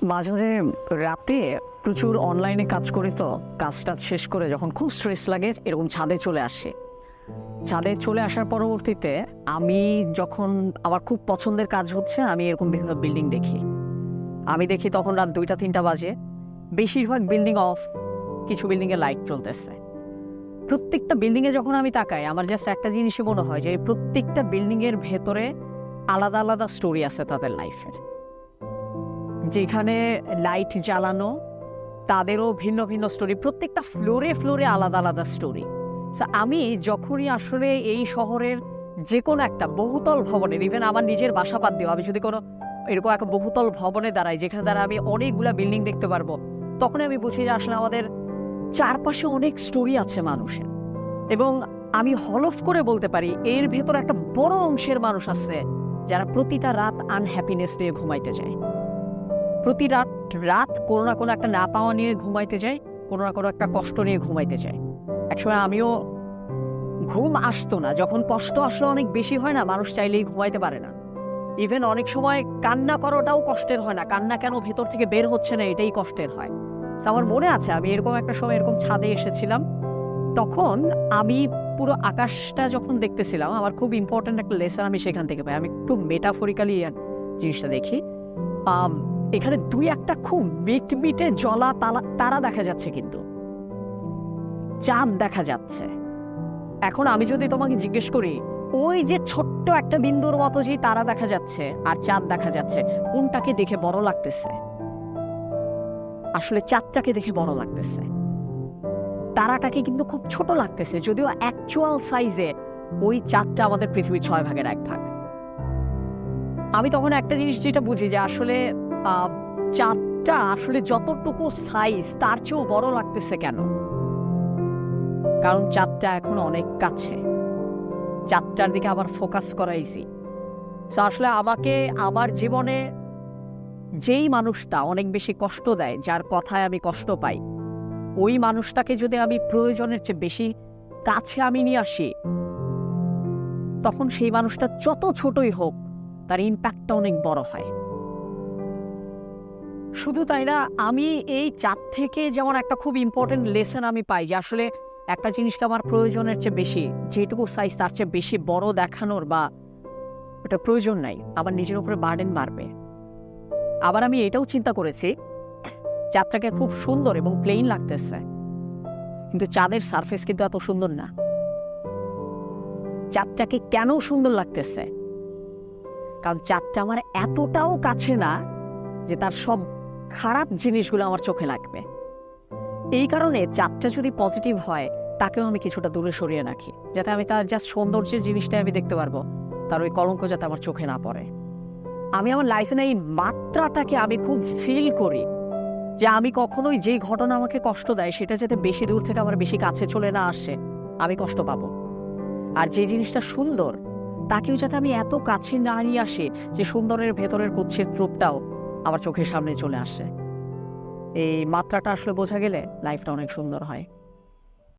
মাঝে মাঝে রাতে প্রচুর অনলাইনে কাজ করি, তো কাজটা শেষ করে যখন খুব স্ট্রেস লাগে এরকম ছাদে চলে আসি। ছাদে চলে আসার পরবর্তীতে আমি যখন আমার খুব পছন্দের কাজ হচ্ছে, আমি এরকম বিভিন্ন বিল্ডিং দেখি। আমি দেখি তখন রাত 2টা-3টা বাজে, বেশিরভাগ বিল্ডিং অফ, কিছু বিল্ডিংয়ে লাইট চলতেছে। প্রত্যেকটা বিল্ডিংয়ে যখন আমি তাকাই, আমার জাস্ট একটা জিনিসই মনে হয় যে প্রত্যেকটা বিল্ডিংয়ের ভেতরে আলাদা আলাদা স্টোরি আছে তাদের লাইফের। যেখানে লাইট জ্বালানো, তাদেরও ভিন্ন ভিন্ন স্টোরি, প্রত্যেকটা ফ্লোরে ফ্লোরে আলাদা আলাদা স্টোরি। আমি যখনই আসলে এই শহরের যে কোনো একটা বহুতল ভবনের, ইভেন আমার নিজের বাসা বাদ দিও, আমি যদি কোনো এরকম একটা বহুতল ভবনে দাঁড়াই যেখানে দ্বারা আমি অনেকগুলা বিল্ডিং দেখতে পারবো, তখন আমি বুঝি যে আসলে আমাদের চারপাশে অনেক স্টোরি আছে মানুষের। এবং আমি হলফ করে বলতে পারি এর ভেতর একটা বড় অংশের মানুষ আছে যারা প্রতিটা রাত আনহ্যাপিনেস নিয়ে ঘুমাইতে যায়। প্রতি রাত কোনো না কোনো একটা না পাওয়া নিয়ে ঘুমাইতে যায়, কোনো না কোনো একটা কষ্ট নিয়ে ঘুমাইতে যায়। একসময় আমিও ঘুম আসতো না, যখন কষ্ট আসলে অনেক বেশি হয় না, মানুষ চাইলেই ঘুমাইতে পারে না। ইভেন অনেক সময় কান্না করাটাও কষ্টের হয় না, কান্না কেন ভেতর থেকে বের হচ্ছে না এটাই কষ্টের হয়। আমার মনে আছে আমি এরকম একটা সময় এরকম ছাদে এসেছিলাম, তখন আমি পুরো আকাশটা যখন দেখতেছিলাম, আমার খুব ইম্পর্ট্যান্ট একটা লেসন আমি সেখান থেকে পাই। আমি একটু মেটাফরিক্যালি জিনিসটা দেখি। এখানে দুই একটা খুব মিটমিটে জ্বলা তারা দেখা যাচ্ছে, কিন্তু চাঁদ দেখা যাচ্ছে। এখন আমি যদি তোমাকে জিজ্ঞেস করি, ওই যে ছোট্ট একটা বিন্দুর মতো যে তারা দেখা যাচ্ছে আর চাঁদ দেখা যাচ্ছে, কোনটাকে দেখে বড় লাগতেছে? আসলে চাঁদটাকে দেখে বড় লাগতেছে, তারাটাকে কিন্তু খুব ছোট লাগতেছে, যদিও অ্যাকচুয়াল সাইজে ওই চাঁদটা আমাদের পৃথিবীর 6 ভাগের 1 ভাগ। আমি তখন একটা জিনিস যেটা বুঝি যে আসলে চাঁদটা আসলে যতটুকু সাইজ তার চেয়েও বড় লাগতেছে কেন? কারণ চাঁদটা এখন অনেক কাছে, চাঁদটার দিকে আবার ফোকাস করা ইজি। আসলে আমাকে আমার জীবনে যেই মানুষটা অনেক বেশি কষ্ট দেয়, যার কথায় আমি কষ্ট পাই, ওই মানুষটাকে যদি আমি প্রয়োজনের চেয়ে বেশি কাছে আমি নিয়ে আসি, তখন সেই মানুষটা যত ছোটই হোক তার ইম্প্যাক্টটা অনেক বড় হয়। শুধু তাই না, আমি এই চাঁদ থেকে যেমন একটা খুব ইম্পর্টেন্ট লেসন আমি পাই যে আসলে একটা জিনিসকে আমার প্রয়োজনের চেয়ে বেশি, যেটুকু সাইজ তার চেয়ে বেশি বড় দেখানোর বা ওটা প্রয়োজন নাই, আমার নিজের উপরে বার্ডেন বাড়বে। আবার আমি এটাও চিন্তা করেছি, চাঁদটাকে খুব সুন্দর এবং প্লেন লাগতেছে, কিন্তু চাঁদের সারফেস কিন্তু এত সুন্দর না। চাঁদটাকে কেন সুন্দর লাগতেছে? কারণ চাঁদটা আমার এতটাও কাছে না যে তার সব খারাপ জিনিসগুলো আমার চোখে লাগবে। এই কারণে চাঁদটা যদি পজিটিভ হয়, তাকেও আমি কিছুটা দূরে সরিয়ে রাখি, যাতে আমি তার জাস্ট সৌন্দর্যের জিনিসটাই আমি দেখতে পারবো, তার ওই কলঙ্ক যাতে আমার চোখে না পড়ে। আমি আমার লাইফে না এই মাত্রাটাকে আমি খুব ফিল করি, যে আমি কখনোই যে ঘটনা আমাকে কষ্ট দেয় সেটা যাতে বেশি দূর থেকে আমার বেশি কাছে চলে না আসে, আমি কষ্ট পাবো। আর যে জিনিসটা সুন্দর, তাকেও যাতে আমি এত কাছে না নিয়ে আসি যে সুন্দরের ভেতরের কুচ্ছের রূপটাও আমার চোখের সামনে চলে আসে। এই মাত্রাটা আসলে বোঝা গেলে লাইফটা অনেক সুন্দর হয়।